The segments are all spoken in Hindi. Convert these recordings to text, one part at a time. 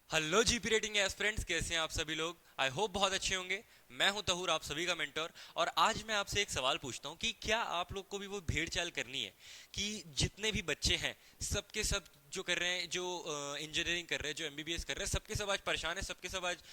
हेलो जीपी रेटिंग एस्पिरेंट्स, कैसे हैं आप सभी लोग। आई होप बहुत अच्छे होंगे। मैं हूं तहूर, आप सभी का मेंटर। और आज मैं आपसे एक सवाल पूछता हूं कि क्या आप लोग को भी वो भेड़ चाल करनी है कि जितने भी बच्चे हैं सबके सब जो कर रहे हैं, जो इंजीनियरिंग कर रहे हैं, जो एमबीबीएस कर रहे हैं, सबके सब आज परेशान है, सबके सब आज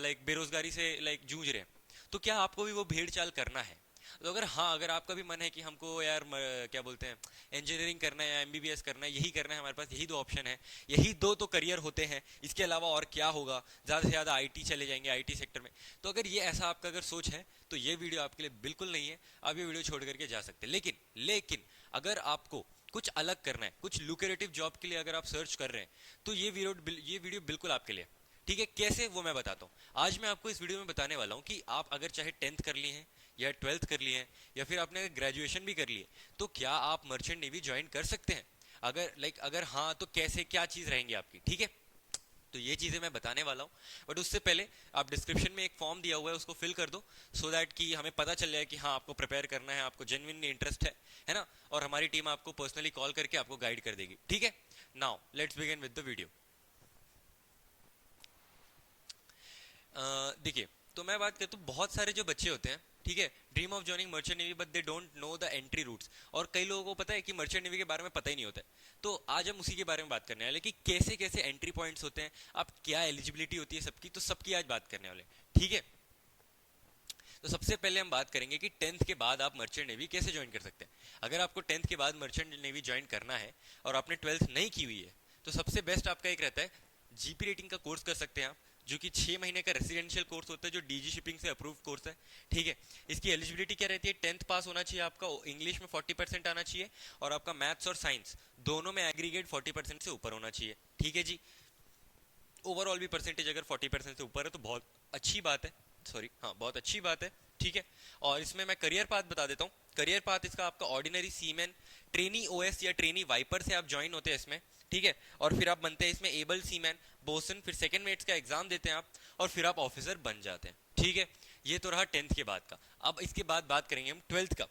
लाइक बेरोजगारी से लाइक जूझ रहे हैं। तो क्या आपको भी वो भेड़ चाल करना है? तो अगर हाँ, अगर आपका भी मन है कि हमको यार क्या बोलते हैं, इंजीनियरिंग करना है या एमबीबीएस करना है, यही करना है, हमारे पास यही दो ऑप्शन है, यही दो तो करियर होते हैं, इसके अलावा और क्या होगा, ज़्यादा से ज़्यादा आईटी चले जाएंगे, आईटी सेक्टर में। तो अगर ये ऐसा आपका अगर सोच है तो ये वीडियो आपके लिए बिल्कुल नहीं है। आप ये वीडियो छोड़ करके जा सकते हैं। लेकिन लेकिन अगर आपको कुछ अलग करना है, कुछ लुक्रेटिव जॉब के लिए अगर आप सर्च कर रहे हैं, तो ये वीडियो बिल्कुल आपके लिए। ठीक है, कैसे वो मैं बताता हूँ। आज मैं आपको इस वीडियो में बताने वाला हूँ कि आप अगर चाहे 10th कर लिए हैं या 12th कर लिए हैं या फिर आपने ग्रेजुएशन भी कर ली है, तो क्या आप मर्चेंट नेवी ज्वाइन कर सकते हैं। अगर हाँ, तो कैसे, क्या चीज़ रहेंगी आपकी। ठीक है, तो ये चीज़ें मैं बताने वाला हूँ। बट उससे पहले आप डिस्क्रिप्शन में एक फॉर्म दिया हुआ है, उसको फिल कर दो, सो दैट कि हमें पता चल जाए कि हाँ, आपको प्रिपेयर करना है, आपको जेन्युइनली इंटरेस्ट है ना। और हमारी टीम आपको पर्सनली कॉल करके आपको गाइड कर देगी। ठीक है, now let's begin with the video. देखिए, तो मैं बात करता हूँ, बहुत सारे जो बच्चे होते हैं, ठीक है, dream of joining merchant navy but they don't know the entry routes. और कई लोगों को पता है कि मर्चेंट नेवी के बारे में पता ही नहीं होता है। तो आज हम उसी के बारे में बात करने वाले कि कैसे कैसे एंट्री पॉइंट्स होते हैं, आप क्या एलिजिबिलिटी होती है सबकी, तो सबकी आज बात करने वाले। ठीक है, तो सबसे पहले हम बात करेंगे कि 10th के बाद आप मर्चेंट नेवी कैसे ज्वाइन कर सकते हैं। अगर आपको 10th के बाद मर्चेंट नेवी ज्वाइन करना है और आपने 12th नहीं की हुई है, तो सबसे बेस्ट आपका एक रहता है, जीपी रेटिंग का कोर्स कर सकते हैं आप, जो कि 6 महीने का रेसिडेंशियल कोर्स होता है, जो डीजी शिपिंग से अप्रूव कोर्स है। ठीक है, इसकी एलिजिबिलिटी क्या रहती है, 10th पास होना चाहिए आपका, इंग्लिश में 40% आना चाहिए, और आपका मैथ्स और साइंस दोनों में एग्रीगेट 40% से ऊपर होना चाहिए। ठीक है जी, ओवरऑल भी परसेंटेज अगर 40% से ऊपर है तो बहुत अच्छी बात है। सॉरी, हाँ, बहुत अच्छी बात है। ठीक है, और इसमें मैं करियर पाथ बता देता हूँ। करियर पाथ इसका आपका ऑर्डिनरी सीमैन, ट्रेनी ओएस या ट्रेनी वाइपर से आप ज्वाइन होते हैं इसमें। ठीक है, और फिर आप बनते हैं इसमें एबल सीमैन, बोसन, फिर सेकंड मेट्स का एग्जाम देते हैं आप, और फिर आप ऑफिसर बन जाते हैं। ठीक है, ये तो रहा 10th के बाद का। अब इसके बाद बात करेंगे हम 12th का।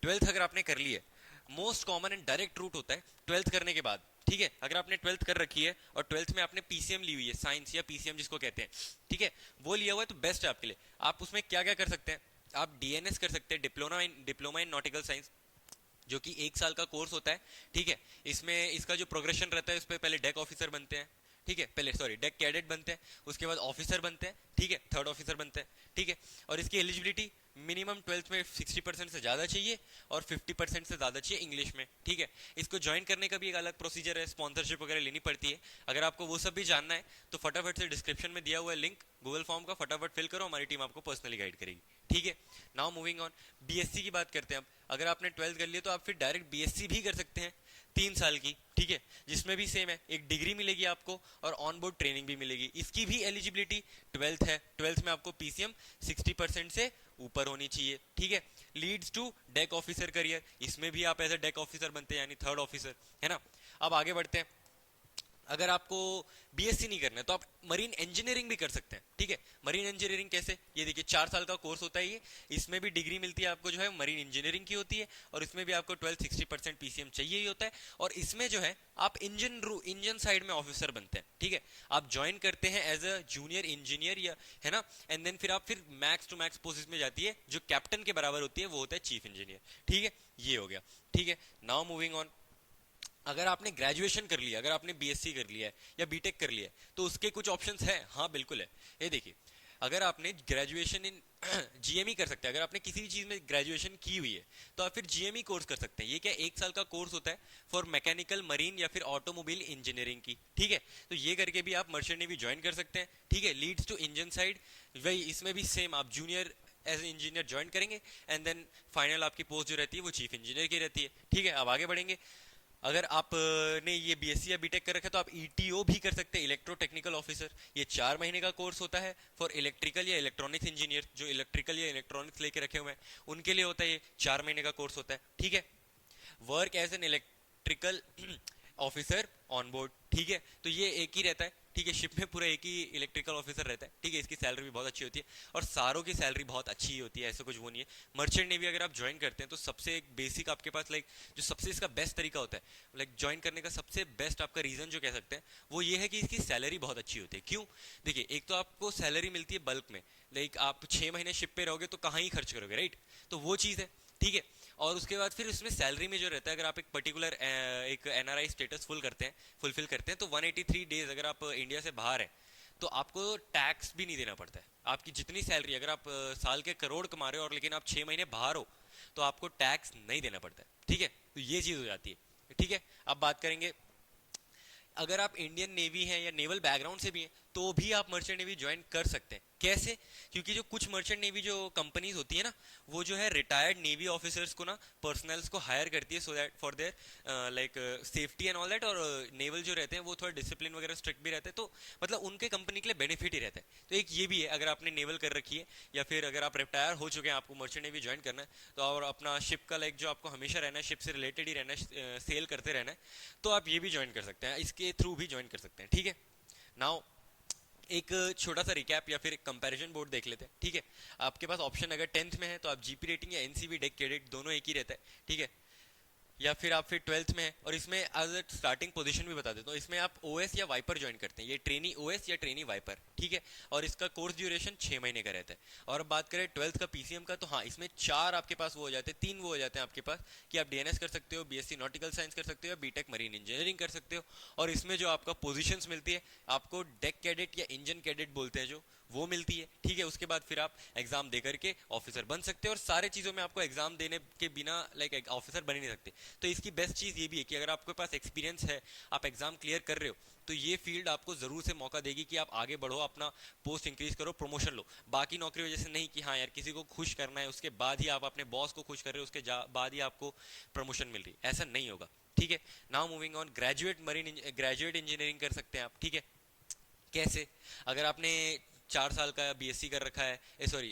12th अगर आपने कर ली है, most common and direct route होता है 12th करने के बाद। ठीक है, अगर आपने 12th कर रखी है और 12th में आपने पीसीएम ली हुई है, साइंस या पीसीएम जिसको कहते हैं, ठीक है, वो लिया हुआ है, तो बेस्ट है आपके लिए। आप उसमें क्या क्या कर सकते हैं, आप डीएनएस कर सकते हैं, डिप्लोमा इन नॉटिकल साइंस, जो कि 1 साल का कोर्स होता है। ठीक है, इसमें इसका जो प्रोग्रेशन रहता है, उस पर पहले डेक ऑफिसर बनते हैं। ठीक है, पहले सॉरी डेक कैडेट बनते हैं, उसके बाद ऑफिसर बनते हैं। ठीक है, थर्ड ऑफिसर बनते हैं। ठीक है, और इसकी एलिजिबिलिटी मिनिमम 12th में 60% से ज़्यादा चाहिए और 50% से ज़्यादा चाहिए इंग्लिश में। ठीक है, इसको ज्वाइन करने का भी एक अलग प्रोसीजर है, स्पॉन्सरशिप वगैरह लेनी पड़ती है। अगर आपको वो सब भी जानना है तो फटाफट से डिस्क्रिप्शन में दिया हुआ है लिंक गूगल फॉर्म का, फटाफट फिल करो, हमारी टीम आपको पर्सनली गाइड करेगी। ठीक है, नाउ मूविंग ऑन, बीएससी की बात करते हैं अब। अगर आपने 12th कर लिया तो आप फिर डायरेक्ट बीएससी भी कर सकते हैं, 3 साल की। ठीक है, जिसमें भी सेम है, एक डिग्री मिलेगी आपको और ऑन बोर्ड ट्रेनिंग भी मिलेगी। इसकी भी एलिजिबिलिटी 12th है, 12th में आपको पीसीएम 60% से ऊपर होनी चाहिए। ठीक है, leads to deck officer career, इसमें भी आप एज ए डेक ऑफिसर बनते हैं, यानी थर्ड ऑफिसर, है ना। अब आगे बढ़ते हैं, अगर आपको बीएससी नहीं करना है तो आप मरीन इंजीनियरिंग भी कर सकते हैं। ठीक है, मरीन इंजीनियरिंग कैसे, ये देखिए 4 साल का कोर्स होता है ये, इसमें भी डिग्री मिलती है आपको, जो है मरीन इंजीनियरिंग की होती है, और इसमें भी आपको 12 60% पीसीएम चाहिए ही होता है। और इसमें जो है आप इंजन साइड में ऑफिसर बनते हैं। ठीक है, आप ज्वाइन करते हैं एज अ जूनियर इंजीनियर, या है ना, एंड देन फिर मैक्स टू मैक्स पोस्ट में जाती है, जो कैप्टन के बराबर होती है, वो होता है चीफ इंजीनियर। ठीक है, ये हो गया। ठीक है, नाउ मूविंग ऑन, अगर आपने ग्रेजुएशन कर लिया, अगर आपने बीएससी कर लिया है या बीटेक कर लिया है, तो उसके कुछ ऑप्शंस हैं। हाँ बिल्कुल है, ये देखिए, अगर आपने ग्रेजुएशन इन जीएमई कर सकते हैं, अगर आपने किसी भी चीज़ में ग्रेजुएशन की हुई है तो आप फिर जीएमई कोर्स कर सकते हैं। ये क्या 1 साल का कोर्स होता है फॉर मैकेनिकल, मरीन या फिर ऑटोमोबाइल इंजीनियरिंग की। ठीक है, तो ये करके भी आप मर्चेंट नेवी ज्वाइन कर सकते हैं। ठीक है, लीड्स टू इंजन साइड, वही इसमें भी सेम, आप जूनियर एज इंजीनियर ज्वाइन करेंगे, एंड देन फाइनल आपकी पोस्ट जो रहती है वो चीफ इंजीनियर की रहती है। ठीक है, अब आगे बढ़ेंगे, अगर आपने ये बीएससी या बीटेक कर रखा है तो आप ईटीओ भी कर सकते हैं, इलेक्ट्रो टेक्निकल ऑफिसर। ये 4 महीने का कोर्स होता है फॉर इलेक्ट्रिकल या इलेक्ट्रॉनिक्स इंजीनियर, जो इलेक्ट्रिकल या इलेक्ट्रॉनिक्स लेके रखे हुए हैं उनके लिए होता है, ये 4 महीने का कोर्स होता है। ठीक है, work as an electrical officer on board. ठीक है, तो ये एक ही रहता है, ठीक है, शिप में पूरा एक ही इलेक्ट्रिकल ऑफिसर रहता है, ठीक है, इसकी सैलरी भी बहुत अच्छी होती है और सारों की सैलरी बहुत अच्छी ही होती है, ऐसा कुछ वो नहीं है। मर्चेंट नेवी अगर आप ज्वाइन करते हैं तो सबसे एक बेसिक आपके पास लाइक जो सबसे इसका बेस्ट तरीका होता है, लाइक ज्वाइन करने का सबसे बेस्ट आपका रीजन जो कह सकते हैं वो ये है कि इसकी सैलरी बहुत अच्छी होती है। क्यों? देखिए, एक तो आपको सैलरी मिलती है बल्क में, लाइक आप 6 महीने शिप पे रहोगे तो कहाँ ही खर्च करोगे, राइट? तो वो चीज़ है, ठीक है। और उसके बाद फिर उसमें सैलरी में जो रहता है, अगर आप एक पर्टिकुलर एक एनआरआई स्टेटस फुलफिल करते हैं तो 183 डेज अगर आप इंडिया से बाहर हैं तो आपको टैक्स भी नहीं देना पड़ता है। आपकी जितनी सैलरी, अगर आप साल के करोड़ कमा रहे हो और लेकिन आप 6 महीने बाहर हो तो आपको टैक्स नहीं देना पड़ता है, ठीक है। तो ये चीज़ हो जाती है, ठीक है। अब बात करेंगे, अगर आप इंडियन नेवी हैं या नेवल बैकग्राउंड से भी हैं तो भी आप मर्चेंट नेवी ज्वाइन कर सकते हैं। कैसे? क्योंकि जो कुछ मर्चेंट नेवी जो कंपनीज होती है ना, वो जो है रिटायर्ड नेवी ऑफिसर्स को ना, पर्सनल्स को हायर करती है so that for their like safety and all that. और नेवल जो रहते हैं वो थोड़ा डिसिप्लिन वगैरह स्ट्रिक्ट भी रहते हैं, तो मतलब उनके कंपनी के लिए बेनिफिट ही रहता है। तो एक ये भी है, अगर आपने नेवल कर रखी है या फिर अगर आप रिटायर हो चुके हैं, आपको मर्चेंट नेवी ज्वाइन करना है तो, और अपना शिप का लाइक जो आपको हमेशा रहना है, शिप से रिलेटेड ही रहना है, सेल करते रहना है, तो आप ये भी ज्वाइन कर सकते हैं, इसके थ्रू भी ज्वाइन कर सकते हैं, ठीक है। नाउ एक छोटा सा रिकैप या फिर कंपैरिजन बोर्ड देख लेते हैं, ठीक है। आपके पास ऑप्शन अगर 10th में है तो आप जीपी रेटिंग या एनसीवी डेक क्रेडिट दोनों एक ही रहता है, ठीक है। या फिर आप फिर 12th में है, और इसमें एज स्टार्टिंग पोजीशन भी बता देता हूँ, इसमें आप ओएस या वाइपर ज्वाइन करते हैं, ये ट्रेनी ओएस या ट्रेनी वाइपर, ठीक है। और इसका कोर्स ड्यूरेशन 6 महीने का रहता है। और अब बात करें 12th का पीसीएम का, तो हाँ, इसमें 4 आपके पास वो हो जाते हैं, 3 वो हो जाते हैं आपके पास कि आप डीएनएस कर सकते हो, बीएससी नॉटिकल साइंस कर सकते हो, बीटेक मरीन इंजीनियरिंग कर सकते हो। और इसमें जो आपका पोजिशन मिलती है आपको डेक कैडेट या इंजन कैडेट बोलते हैं जो, वो मिलती है, ठीक है। उसके बाद फिर आप एग्जाम दे करके ऑफिसर बन सकते हो, और सारे चीज़ों में आपको एग्जाम देने के बिना लाइक ऑफिसर बन ही नहीं सकते। तो इसकी बेस्ट चीज़ ये भी है कि अगर आपके पास एक्सपीरियंस है, आप एग्जाम क्लियर कर रहे हो, तो ये फील्ड आपको ज़रूर से मौका देगी कि आप आगे बढ़ो, अपना पोस्ट इंक्रीज करो, प्रमोशन लो। बाकी नौकरी वजह से नहीं कि हाँ यार किसी को खुश करना है, उसके बाद ही आप अपने बॉस को खुश कर रहे हो, उसके बाद ही आपको प्रमोशन मिल रही है, ऐसा नहीं होगा, ठीक है। Now moving on, graduate engineering कर सकते हैं आप, ठीक है। कैसे? अगर आपने 4 साल का बीएससी कर रखा है, सॉरी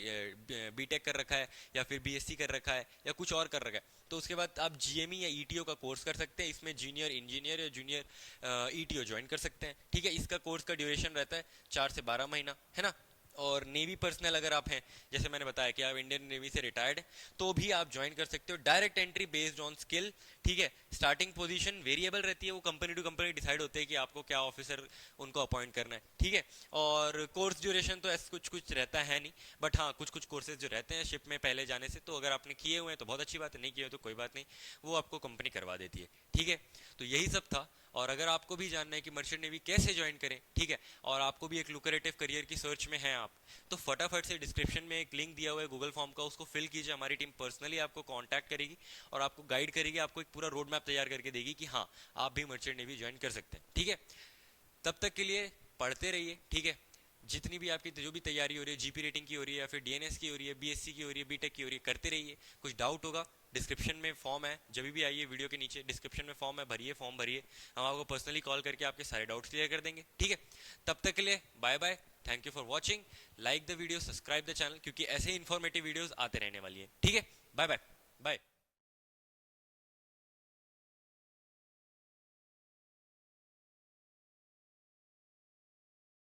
बीटेक कर रखा है, या फिर बीएससी कर रखा है, या कुछ और कर रखा है, तो उसके बाद आप जीएमई या ईटीओ का कोर्स कर सकते हैं। इसमें जूनियर इंजीनियर या जूनियर ईटीओ ज्वाइन कर सकते हैं, ठीक है। इसका कोर्स का ड्यूरेशन रहता है 4 से 12 महीना, है ना। और नेवी पर्सनल अगर आप हैं, जैसे मैंने बताया कि आप इंडियन नेवी से रिटायर्ड हैं, तो भी आप ज्वाइन कर सकते हो। Direct entry based on skill, ठीक है। स्टार्टिंग पोजीशन वेरिएबल रहती है, वो कंपनी टू कंपनी डिसाइड होते हैं कि आपको क्या ऑफिसर उनको अपॉइंट करना है, ठीक है। और कोर्स ड्यूरेशन तो ऐसा कुछ कुछ रहता है नहीं, बट हाँ कुछ कुछ कोर्सेज जो रहते हैं शिप में पहले जाने से, तो अगर आपने किए हुए हैं तो बहुत अच्छी बात है, नहीं किए हुए तो कोई बात नहीं, वो आपको कंपनी करवा देती है, ठीक है। तो यही सब था। और अगर आपको भी जानना है कि मर्चेंट नेवी कैसे ज्वाइन करें, ठीक है, और आपको भी एक लुक्रेटिव करियर की सर्च में हैं आप, तो फटाफट से डिस्क्रिप्शन में एक लिंक दिया हुआ है गूगल फॉर्म का, उसको फिल कीजिए। हमारी टीम पर्सनली आपको कांटेक्ट करेगी और आपको गाइड करेगी, आपको एक पूरा रोड मैप तैयार करके देगी कि हाँ आप भी मर्चेंट नेवी ज्वाइन कर सकते हैं, ठीक है। तब तक के लिए पढ़ते रहिए, ठीक है। जितनी भी आपकी जो भी तैयारी हो रही है, जीपी रेटिंग की हो रही है, या फिर डीएनएस की हो रही है, बीएससी की हो रही है, बीटेक की हो रही है, करते रहिए। कुछ डाउट होगा, डिस्क्रिप्शन में फॉर्म है, जब भी आइए वीडियो के नीचे डिस्क्रिप्शन में फॉर्म है, भरिए, फॉर्म भरिए, हम आपको पर्सनली कॉल करके आपके सारे डाउट्स क्लियर कर देंगे, ठीक है। तब तक के लिए bye bye, thank you for watching, like the video, subscribe the channel, क्योंकि ऐसे ही इन्फॉर्मेटिव वीडियोस आते रहने वाली है, ठीक है। Bye bye bye.